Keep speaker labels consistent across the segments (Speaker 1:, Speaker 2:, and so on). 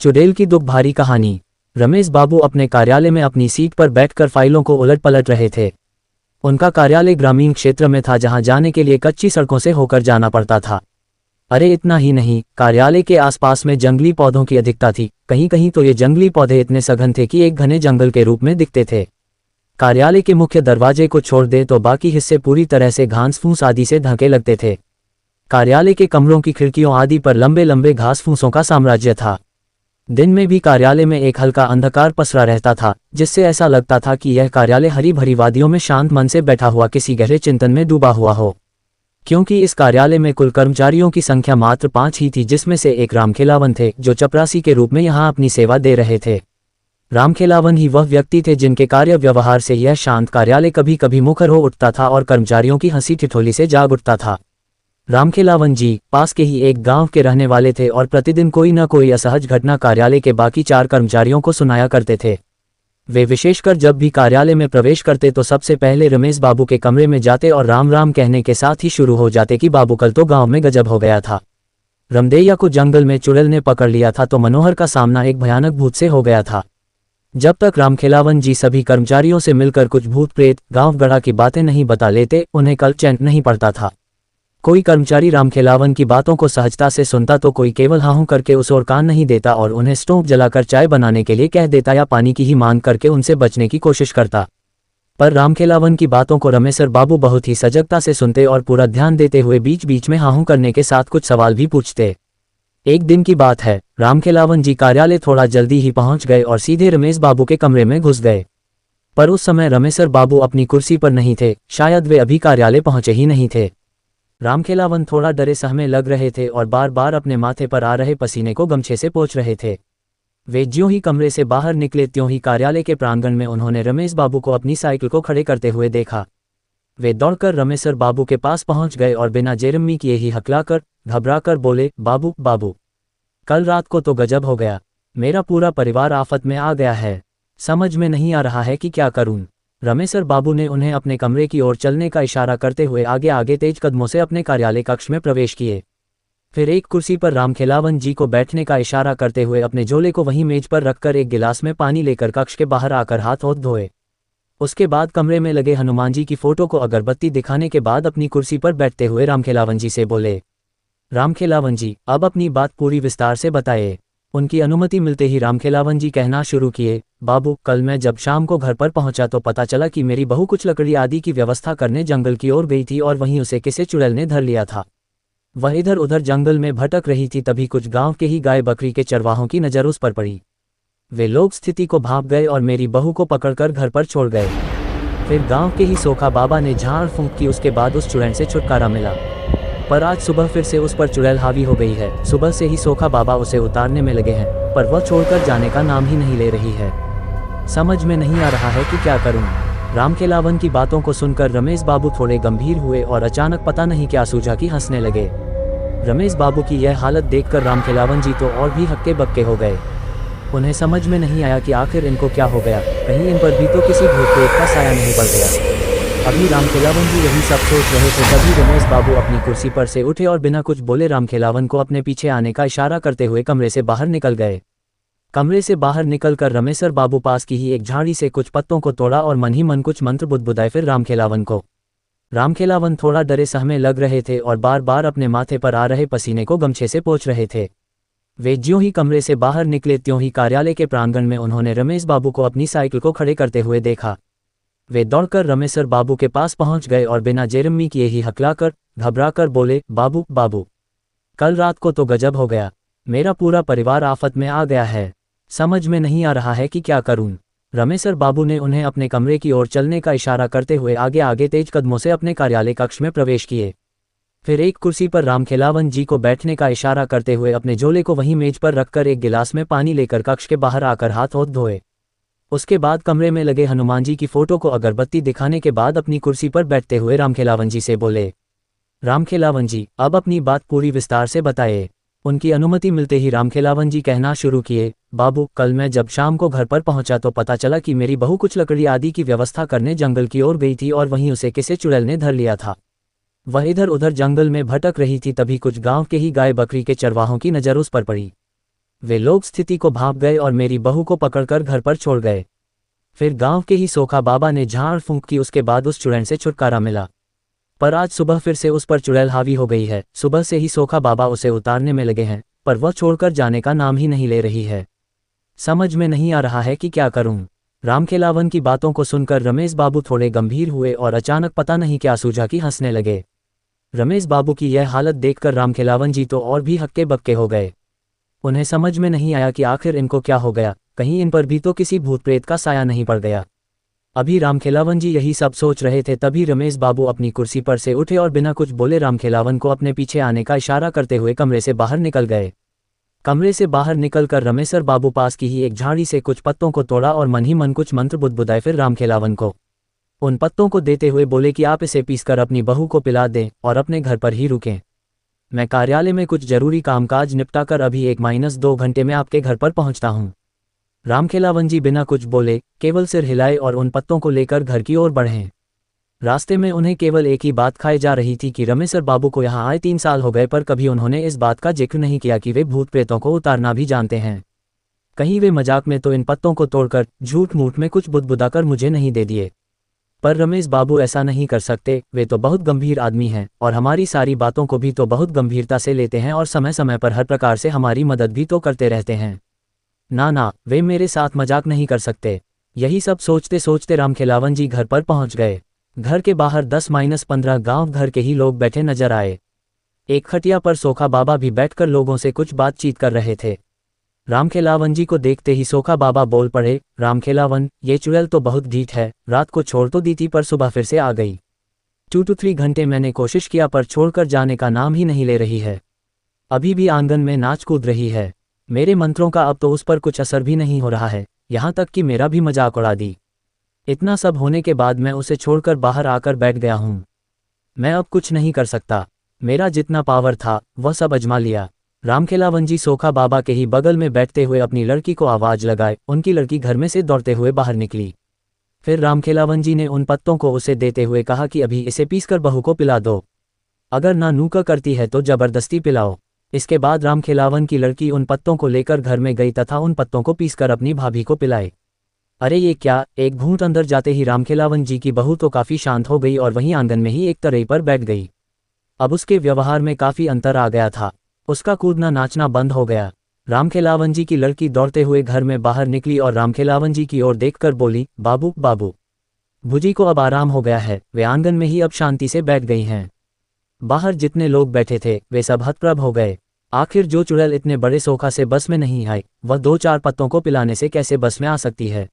Speaker 1: चुड़ैल की दुख भारी कहानी। रमेश बाबू अपने कार्यालय में अपनी सीट पर बैठकर फाइलों को उलट पलट रहे थे। उनका कार्यालय ग्रामीण क्षेत्र में था, जहां जाने के लिए कच्ची सड़कों से होकर जाना पड़ता था। अरे इतना ही नहीं, कार्यालय के आसपास में जंगली पौधों की अधिकता थी। कहीं कहीं तो ये जंगली पौधे इतने सघन थे कि एक घने जंगल के रूप में दिखते थे। कार्यालय के मुख्य दरवाजे को छोड़ दे तो बाकी हिस्से पूरी तरह से घास फूस आदि से ढके लगते थे। कार्यालय के कमरों की खिड़कियों आदि पर लंबे लंबे घास फूसों का साम्राज्य था। दिन में भी कार्यालय में एक हल्का अंधकार पसरा रहता था, जिससे ऐसा लगता था कि यह कार्यालय हरी भरी वादियों में शांत मन से बैठा हुआ किसी गहरे चिंतन में डूबा हुआ हो। क्योंकि इस कार्यालय में कुल कर्मचारियों की संख्या मात्र 5 ही थी, जिसमें से एक रामखेलावन थे, जो चपरासी के रूप में यहाँ अपनी सेवा दे रहे थे। रामखेलावन ही वह व्यक्ति थे जिनके कार्य व्यवहार से यह शांत कार्यालय कभी कभी मुखर हो उठता था और कर्मचारियों की हंसी ठिठोली से जाग उठता था। रामखेलावन जी पास के ही एक गांव के रहने वाले थे और प्रतिदिन कोई न कोई असहज घटना कार्यालय के बाकी 4 कर्मचारियों को सुनाया करते थे। वे विशेषकर जब भी कार्यालय में प्रवेश करते तो सबसे पहले रमेश बाबू के कमरे में जाते और राम राम कहने के साथ ही शुरू हो जाते कि बाबू कल तो गांव में गजब हो गया था। रमदैया को जंगल में चुड़ैल ने पकड़ लिया था तो मनोहर का सामना एक भयानक भूत से हो गया था। जब तक रामखेलावन जी सभी कर्मचारियों से मिलकर कुछ भूत प्रेत गाँव गढ़ा की बातें नहीं बता लेते, उन्हें कल चैन नहीं पड़ता था। कोई कर्मचारी रामखेलावन की बातों को सहजता से सुनता तो कोई केवल हाँ करके उस ओर कान नहीं देता और उन्हें स्टोव जलाकर चाय बनाने के लिए कह देता या पानी की ही मांग करके उनसे बचने की कोशिश करता। पर रामखेलावन की बातों को रमेशर बाबू बहुत ही सजगता से सुनते और पूरा ध्यान देते हुए बीच बीच में हाँ करने के साथ कुछ सवाल भी पूछते। एक दिन की बात है, रामखेलावन जी कार्यालय थोड़ा जल्दी ही पहुंच गए और सीधे रमेश बाबू के कमरे में घुस गए। पर उस समय रमेशर बाबू अपनी कुर्सी पर नहीं थे, शायद वे अभी कार्यालय पहुंचे ही नहीं थे। रामखेलावन थोड़ा डरे सहमे लग रहे थे और बार बार अपने माथे पर आ रहे पसीने को गमछे से पोंछ रहे थे। वे ज्यों ही कमरे से बाहर निकले त्यों ही कार्यालय के प्रांगण में उन्होंने रमेश बाबू को अपनी साइकिल को खड़े करते हुए देखा। वे दौड़कर रमेशर बाबू के पास पहुंच गए और बिना जेरमी किए ही हकलाकर घबराकर बोले, बाबू बाबू, कल रात को तो गजब हो गया। मेरा पूरा परिवार आफत में आ गया है। समझ में नहीं आ रहा है कि क्या करूं। रमेशर बाबू ने उन्हें अपने कमरे की ओर चलने का इशारा करते हुए आगे आगे तेज कदमों से अपने कार्यालय कक्ष में प्रवेश किए। फिर एक कुर्सी पर रामखेलावन जी को बैठने का इशारा करते हुए अपने झोले को वहीं मेज पर रखकर एक गिलास में पानी लेकर कक्ष के बाहर आकर हाथ धोए। उसके बाद कमरे में लगे हनुमान जी की फोटो को अगरबत्ती दिखाने के बाद अपनी कुर्सी पर बैठते हुए रामखेलावन जी से बोले, रामखेलावन जी अब अपनी बात पूरी विस्तार से बताइए। उनकी अनुमति मिलते ही रामखेलावन जी कहना शुरू किए, बाबू कल मैं जब शाम को घर पर पहुंचा तो पता चला कि मेरी बहू कुछ लकड़ी आदि की व्यवस्था करने जंगल की ओर गई थी और वहीं उसे किसी चुड़ैल ने धर लिया था। वह इधर उधर जंगल में भटक रही थी, तभी कुछ गांव के ही गाय बकरी के चरवाहों की नज़र उस पर पड़ी। वे लोग स्थिति को भांप गए और मेरी बहू को पकड़कर घर पर छोड़ गए। फिर गाँव के ही सोखा बाबा ने झाड़ फूंक की, उसके बाद उस चुड़ैल से छुटकारा मिला। पर आज सुबह फिर से उस पर चुड़ैल हावी हो गई है। सुबह से ही सोखा बाबा उसे उतारने में लगे हैं, पर वह छोड़कर जाने का नाम ही नहीं ले रही है। समझ में नहीं आ रहा है कि क्या करूं। रामखेलावन की बातों को सुनकर रमेश बाबू थोड़े गंभीर हुए और अचानक पता नहीं क्या सूझा कि हंसने लगे। रमेश बाबू की यह हालत देखकर रामखेलावन जी तो और भी हक्के बक्के हो गए। उन्हें समझ में नहीं आया कि आखिर इनको क्या हो गया, कहीं इन पर भी तो किसी भूत प्रेत का साया नहीं पड़ गया। अभी रामखेलावन जी यही सब सोच रहे थे, तभी रमेश बाबू अपनी कुर्सी पर से उठे और बिना कुछ बोले रामखेलावन को अपने पीछे आने का इशारा करते हुए कमरे से बाहर निकल गए। कमरे से बाहर निकलकर रमेशर बाबू पास की ही एक झाड़ी से कुछ पत्तों को तोड़ा और मन ही मन कुछ मंत्र बुदबुदाए फिर रामखेलावन को। रामखेलावन थोड़ा डरे सहमे लग रहे थे और बार बार अपने माथे पर आ रहे पसीने को गमछे से पोंछ रहे थे। वे ज्यों ही कमरे से बाहर निकले त्यों ही कार्यालय के प्रांगण में उन्होंने रमेश बाबू को अपनी साइकिल को खड़े करते हुए देखा। वे दौड़कर रमेशर बाबू के पास पहुंच गए और बिना जेरमी किए ही हकलाकर घबराकर बोले, बाबू बाबू, कल रात को तो गजब हो गया। मेरा पूरा परिवार आफत में आ गया है। समझ में नहीं आ रहा है कि क्या करूं। रमेशर बाबू ने उन्हें अपने कमरे की ओर चलने का इशारा करते हुए आगे आगे तेज कदमों से अपने कार्यालय कक्ष में प्रवेश किए। फिर एक कुर्सी पर रामखेलावन जी को बैठने का इशारा करते हुए अपने झोले को वहीं मेज पर रखकर एक गिलास में पानी लेकर कक्ष के बाहर आकर हाथ धोए। उसके बाद कमरे में लगे हनुमान जी की फोटो को अगरबत्ती दिखाने के बाद अपनी कुर्सी पर बैठते हुए रामखेलावन जी से बोले, रामखेलावन जी अब अपनी बात पूरी विस्तार से बताइए। उनकी अनुमति मिलते ही रामखेलावन जी कहना शुरू किए, बाबू कल मैं जब शाम को घर पर पहुंचा तो पता चला कि मेरी बहू कुछ लकड़ी आदि की व्यवस्था करने जंगल की ओर गई थी और वहीं उसे किसी चुड़ैल ने धर लिया था। वह इधर उधर जंगल में भटक रही थी, तभी कुछ गांव के ही गाय बकरी के चरवाहों की नज़र उस पर पड़ी। वे लोग स्थिति को भांप गए और मेरी बहू को पकड़कर घर पर छोड़ गए। फिर गांव के ही सोखा बाबा ने झाड़ फूंक की, उसके बाद उस चुड़ैल से छुटकारा मिला। पर आज सुबह फिर से उस पर चुड़ैल हावी हो गई है। सुबह से ही सोखा बाबा उसे उतारने में लगे हैं, पर वह छोड़कर जाने का नाम ही नहीं ले रही है। समझ में नहीं आ रहा है कि क्या करूं। रामखेलावन की बातों को सुनकर रमेश बाबू थोड़े गंभीर हुए और अचानक पता नहीं क्या सूझा कि हंसने लगे। रमेश बाबू की यह हालत देखकर रामखेलावन जी तो और भी हक्के बक्के हो गए। उन्हें समझ में नहीं आया कि आखिर इनको क्या हो गया, कहीं इन पर भी तो किसी भूत प्रेत का साया नहीं पड़ गया। अभी रामखेलावन जी यही सब सोच रहे थे, तभी रमेश बाबू अपनी कुर्सी पर से उठे और बिना कुछ बोले रामखेलावन को अपने पीछे आने का इशारा करते हुए कमरे से बाहर निकल गए। कमरे से बाहर निकलकर रमेशर बाबू पास की ही एक झाड़ी से कुछ पत्तों को तोड़ा और मन ही मन कुछ मंत्र बुदबुदाए। फिर रामखेलावन को उन पत्तों को देते हुए बोले कि आप इसे पीसकर अपनी बहू को पिला दें और अपने घर पर ही रुकें। मैं कार्यालय में कुछ जरूरी कामकाज निपटाकर अभी 1-2 घंटे में आपके घर पर पहुंचता हूं। रामखेलावन जी बिना कुछ बोले केवल सिर हिलाए और उन पत्तों को लेकर घर की ओर बढ़े। रास्ते में उन्हें केवल एक ही बात खाई जा रही थी कि रमेशर बाबू को यहाँ आए 3 साल हो गए, पर कभी उन्होंने इस बात का जिक्र नहीं किया कि वे भूत प्रेतों को उतारना भी जानते हैं। कहीं वे मजाक में तो इन पत्तों को तोड़कर झूठ मूठ में कुछ बुदबुदाकर मुझे नहीं दे दिए। पर रमेश बाबू ऐसा नहीं कर सकते, वे तो बहुत गंभीर आदमी हैं और हमारी सारी बातों को भी तो बहुत गंभीरता से लेते हैं और समय समय पर हर प्रकार से हमारी मदद भी तो करते रहते हैं। ना, वे मेरे साथ मजाक नहीं कर सकते। यही सब सोचते सोचते रामखेलावन जी घर पर पहुंच गए। घर के बाहर 10-15 गांव घर के ही लोग बैठे नजर आए। एक खटिया पर सोखा बाबा भी बैठकर लोगों से कुछ बातचीत कर रहे थे। रामखेलावन जी को देखते ही सोखा बाबा बोल पड़े, रामखेलावन, ये चुड़ैल तो बहुत ढीठ है, रात को छोड़ तो दी थी पर सुबह फिर से आ गई। 2-3 घंटे मैंने कोशिश किया पर छोड़कर जाने का नाम ही नहीं ले रही है। अभी भी आंगन में नाच कूद रही है। मेरे मंत्रों का अब तो उस पर कुछ असर भी नहीं हो रहा है, यहाँ तक कि मेरा भी मजाक उड़ा दी। इतना सब होने के बाद मैं उसे छोड़कर बाहर आकर बैठ गया हूँ। मैं अब कुछ नहीं कर सकता। मेरा जितना पावर था वह सब आजमा लिया। रामखेलावन जी सोखा बाबा के ही बगल में बैठते हुए अपनी लड़की को आवाज लगाए। उनकी लड़की घर में से दौड़ते हुए बाहर निकली। फिर रामखेलावन जी ने उन पत्तों को उसे देते हुए कहा कि अभी इसे पीसकर बहू को पिला दो, अगर ना नूका करती है तो जबरदस्ती पिलाओ। इसके बाद रामखेलावन की लड़की उन पत्तों को लेकर घर में गई तथा उन पत्तों को पीसकर अपनी भाभी को पिलाई। अरे ये क्या! एक घूंट अंदर जाते ही रामखेलावन जी की बहू तो काफी शांत हो गई और वहीं आंगन में ही एक तराई पर बैठ गई। अब उसके व्यवहार में काफी अंतर आ गया था। उसका कूदना नाचना बंद हो गया। रामखेलावन जी की लड़की दौड़ते हुए घर में बाहर निकली और रामखेलावन जी की ओर देखकर बोली, बाबू बाबू, भुजी को अब आराम हो गया है। वे आंगन में ही अब शांति से बैठ गई हैं। बाहर जितने लोग बैठे थे वे सब हतप्रभ हो गए। आखिर जो चुड़ैल इतने बड़े सोखा से बस में नहीं आई, वह 2-4 पत्तों को पिलाने से कैसे बस में आ सकती है?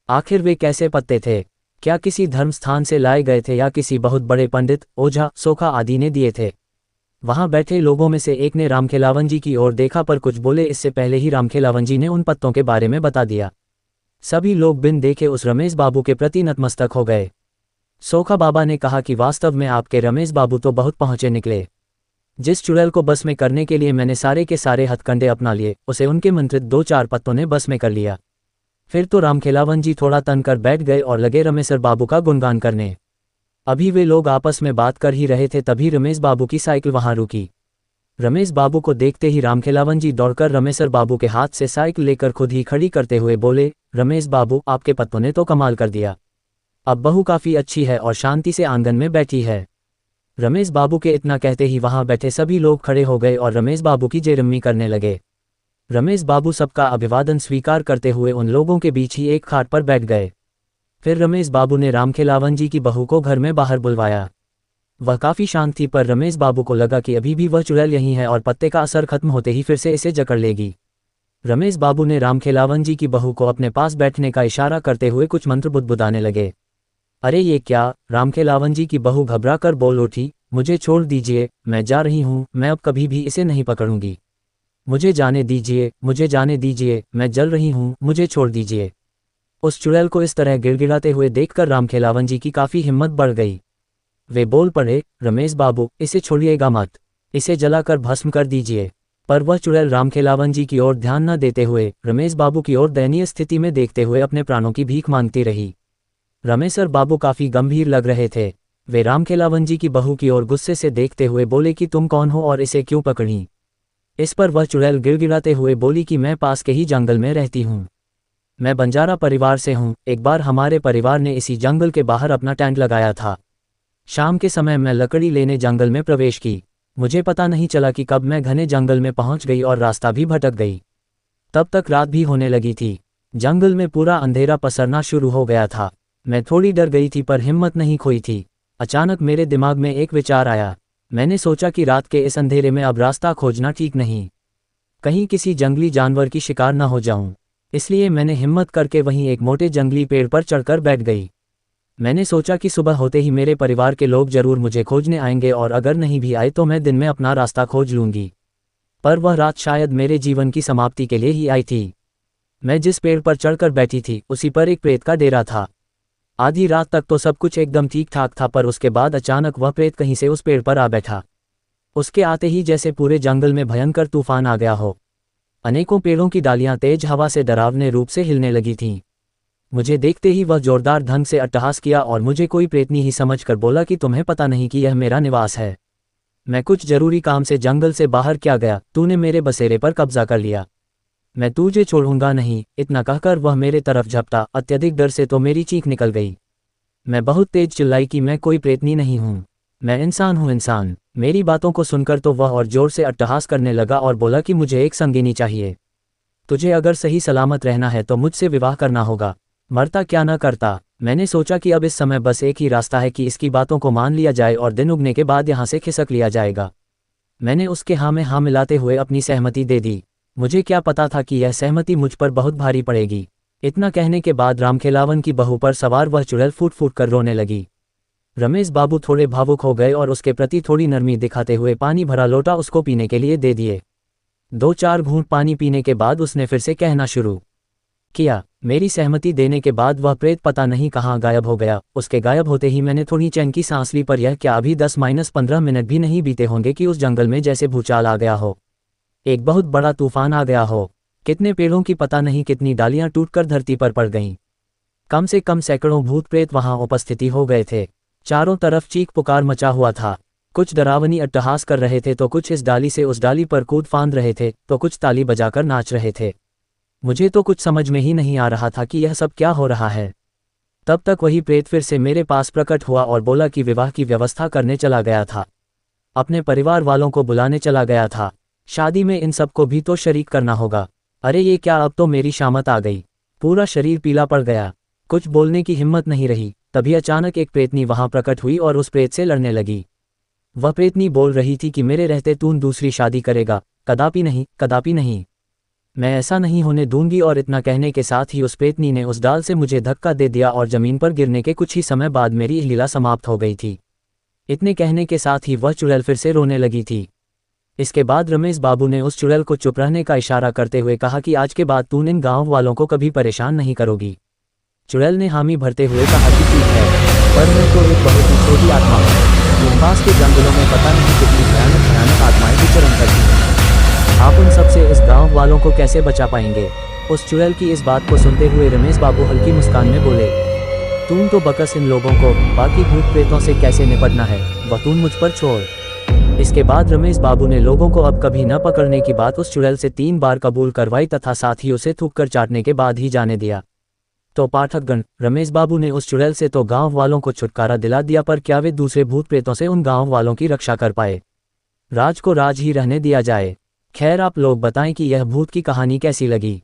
Speaker 1: आखिर वे कैसे पत्ते थे? क्या किसी धर्म स्थान से लाए गए थे या किसी बहुत बड़े पंडित, ओझा, सोखा आदि ने दिए थे? वहां बैठे लोगों में से एक ने रामखेलावन जी की ओर देखा पर कुछ बोले इससे पहले ही रामखेलावन जी ने उन पत्तों के बारे में बता दिया। सभी लोग बिन देखे उस रमेश बाबू के प्रति नतमस्तक हो गए। सोखा बाबा ने कहा कि वास्तव में आपके रमेश बाबू तो बहुत पहुंचे निकले। जिस चुड़ैल को बस में करने के लिए मैंने सारे के सारे हथकंडे अपना लिए, उसे उनके मंत्रित 2-4 पत्तों ने बस में कर लिया। फिर तो रामखेलावन जी थोड़ा तन कर बैठ गए और लगे रमेशर बाबू का गुणगान करने। अभी वे लोग आपस में बात कर ही रहे थे, तभी रमेश बाबू की साइकिल वहां रुकी। रमेश बाबू को देखते ही रामखेलावन जी दौड़कर रमेशर बाबू के हाथ से साइकिल लेकर खुद ही खड़ी करते हुए बोले, रमेश बाबू, आपके पत्तों ने तो कमाल कर दिया। अब बहू काफी अच्छी है और शांति से आंगन में बैठी है। रमेश बाबू के इतना कहते ही वहां बैठे सभी लोग खड़े हो गए और रमेश बाबू की जेरम्मी करने लगे। रमेश बाबू सबका अभिवादन स्वीकार करते हुए उन लोगों के बीच ही एक खाट पर बैठ गए। फिर रमेश बाबू ने रामखेलावन जी की बहू को घर में बाहर बुलवाया। वह काफी शांत थी, पर रमेश बाबू को लगा कि अभी भी वह चुड़ैल यहीं है और पत्ते का असर खत्म होते ही फिर से इसे जकड़ लेगी। रमेश बाबू ने रामखेलावन जी की बहू को अपने पास बैठने का इशारा करते हुए कुछ मंत्र बुदबुदाने लगे। अरे ये क्या! रामखेलावन जी की बहू घबरा कर बोल उठी, मुझे छोड़ दीजिए, मैं जा रही हूँ, मैं अब कभी भी इसे नहीं पकड़ूंगी। मुझे जाने दीजिए, मुझे जाने दीजिए, मैं जल रही हूँ, मुझे छोड़ दीजिए। उस चुड़ैल को इस तरह गिड़गिड़ाते हुए देखकर रामखेलावन जी की काफी हिम्मत बढ़ गई। वे बोल पड़े, रमेश बाबू, इसे छोड़िएगा मत, इसे जलाकर भस्म कर दीजिए। पर वह चुड़ैल रामखेलावन जी की ओर ध्यान न देते हुए रमेश बाबू की ओर दयनीय स्थिति में देखते हुए अपने प्राणों की भीख मांगती रही। रमेशर बाबू काफी गंभीर लग रहे थे। वे रामखेलावन जी की बहू की ओर गुस्से से देखते हुए बोले कि तुम कौन हो और इसे क्यों पकड़ी? इस पर वह चुड़ैल गिड़गिड़ाते हुए बोली कि मैं पास के ही जंगल में रहती हूँ। मैं बंजारा परिवार से हूँ। एक बार हमारे परिवार ने इसी जंगल के बाहर अपना टेंट लगाया था। शाम के समय मैं लकड़ी लेने जंगल में प्रवेश की। मुझे पता नहीं चला कि कब मैं घने जंगल में पहुंच गई और रास्ता भी भटक गई। तब तक रात भी होने लगी थी। जंगल में पूरा अंधेरा पसरना शुरू हो गया था। मैं थोड़ी डर गई थी पर हिम्मत नहीं खोई थी। अचानक मेरे दिमाग में एक विचार आया। मैंने सोचा कि रात के इस अंधेरे में अब रास्ता खोजना ठीक नहीं, कहीं किसी जंगली जानवर की शिकार न हो जाऊं। इसलिए मैंने हिम्मत करके वहीं एक मोटे जंगली पेड़ पर चढ़कर बैठ गई। मैंने सोचा कि सुबह होते ही मेरे परिवार के लोग जरूर मुझे खोजने आएंगे और अगर नहीं भी आए तो मैं दिन में अपना रास्ता खोज लूंगी। पर वह रात शायद मेरे जीवन की समाप्ति के लिए ही आई थी। मैं जिस पेड़ पर चढ़कर बैठी थी उसी पर एक प्रेत का डेरा था। आधी रात तक तो सब कुछ एकदम ठीक ठाक था, पर उसके बाद अचानक वह प्रेत कहीं से उस पेड़ पर आ बैठा। उसके आते ही जैसे पूरे जंगल में भयंकर तूफान आ गया हो। अनेकों पेड़ों की डालियां तेज हवा से डरावने रूप से हिलने लगी थीं। मुझे देखते ही वह जोरदार ढंग से अट्टहास किया और मुझे कोई प्रेतनी ही समझकर बोला कि तुम्हें पता नहीं कि यह मेरा निवास है। मैं कुछ जरूरी काम से जंगल से बाहर क्या गया, तूने मेरे बसेरे पर कब्जा कर लिया। मैं तुझे छोड़ूंगा नहीं। इतना कहकर वह मेरे तरफ झपटा। अत्यधिक डर से तो मेरी चीख निकल गई। मैं बहुत तेज चिल्लाई कि मैं कोई प्रेतनी नहीं हूँ, मैं इंसान हूँ, इंसान। मेरी बातों को सुनकर तो वह और जोर से अट्टहास करने लगा और बोला कि मुझे एक संगिनी चाहिए। तुझे अगर सही सलामत रहना है तो मुझसे विवाह करना होगा, मरता क्या न करता। मैंने सोचा कि अब इस समय बस एक ही रास्ता है कि इसकी बातों को मान लिया जाए और दिन उगने के बाद यहाँ से खिसक लिया जाएगा। मैंने उसके हाँ में हाँ मिलाते हुए अपनी सहमति दे दी। मुझे क्या पता था कि यह सहमति मुझ पर बहुत भारी पड़ेगी। इतना कहने के बाद रामखेलावन की बहू पर सवार वह चुड़ैल फूट फूट कर रोने लगी। रमेश बाबू थोड़े भावुक हो गए और उसके प्रति थोड़ी नरमी दिखाते हुए पानी भरा लोटा उसको पीने के लिए दे दिए। 2-4 घूंट पानी पीने के बाद उसने फिर से कहना शुरू किया। मेरी सहमति देने के बाद वह प्रेत पता नहीं कहाँ गायब हो गया। उसके गायब होते ही मैंने थोड़ी चैन की सांस ली, पर यह क्या अभी 10-15 मिनट भी नहीं बीते होंगे कि उस जंगल में जैसे भूचाल आ गया हो, एक बहुत बड़ा तूफान आ गया हो। कितने पेड़ों की पता नहीं कितनी डालियां टूटकर धरती पर पड़ गईं। कम से कम सैकड़ों भूत प्रेत वहां उपस्थिति हो गए थे। चारों तरफ चीख पुकार मचा हुआ था। कुछ डरावनी अट्टहास कर रहे थे तो कुछ इस डाली से उस डाली पर कूद फांद रहे थे तो कुछ ताली बजाकर नाच रहे थे। मुझे तो कुछ समझ में ही नहीं आ रहा था कि यह सब क्या हो रहा है। तब तक वही प्रेत फिर से मेरे पास प्रकट हुआ और बोला कि विवाह की व्यवस्था करने चला गया था, अपने परिवार वालों को बुलाने चला गया था। शादी में इन सबको भी तो शरीक करना होगा। अरे ये क्या, अब तो मेरी शामत आ गई। पूरा शरीर पीला पड़ गया, कुछ बोलने की हिम्मत नहीं रही। तभी अचानक एक प्रेतनी वहां प्रकट हुई और उस प्रेत से लड़ने लगी। वह प्रेतनी बोल रही थी कि मेरे रहते तू दूसरी शादी करेगा, कदापि नहीं, कदापि नहीं, मैं ऐसा नहीं होने दूंगी। और इतना कहने के साथ ही उस प्रेतनी ने उस डाल से मुझे धक्का दे दिया और जमीन पर गिरने के कुछ ही समय बाद मेरी लीला समाप्त हो गई थी। इतने कहने के साथ ही वह चुड़ैल फिर से रोने लगी थी। इसके बाद रमेश बाबू ने उस चुड़ैल को चुप रहने का इशारा करते हुए कहा कि आज के बाद तू इन गांव वालों को कभी परेशान नहीं करोगी। चुड़ैल ने हामी भरते हुए कहा कि ठीक है, पर मैं तो एक बहुत ही छोटी आत्मा हूँ। पास के जंगलों में पता नहीं कितनी भयानक भयानक आत्माएं विचरण करती हैं। आप उन सबसे इस गांव वालों को कैसे बचा पाएंगे। उस चुड़ैल की इस बात को सुनते हुए रमेश बाबू हल्की मुस्कान में बोले, तून तो बकस इन लोगों को बाकी भूत प्रेतों से कैसे निपटना है वह तून मुझ पर छोड़। इसके बाद रमेश बाबू ने लोगों को अब कभी न पकड़ने की बात उस चुड़ैल से 3 बार कबूल करवाई तथा साथ ही उसे थूककर चाटने के बाद ही जाने दिया। तो पाठकगण, रमेश बाबू ने उस चुड़ैल से तो गांव वालों को छुटकारा दिला दिया, पर क्या वे दूसरे भूत प्रेतों से उन गांव वालों की रक्षा कर पाए? राज को राज ही रहने दिया जाए। खैर, आप लोग बताएं कि यह भूत की कहानी कैसी लगी।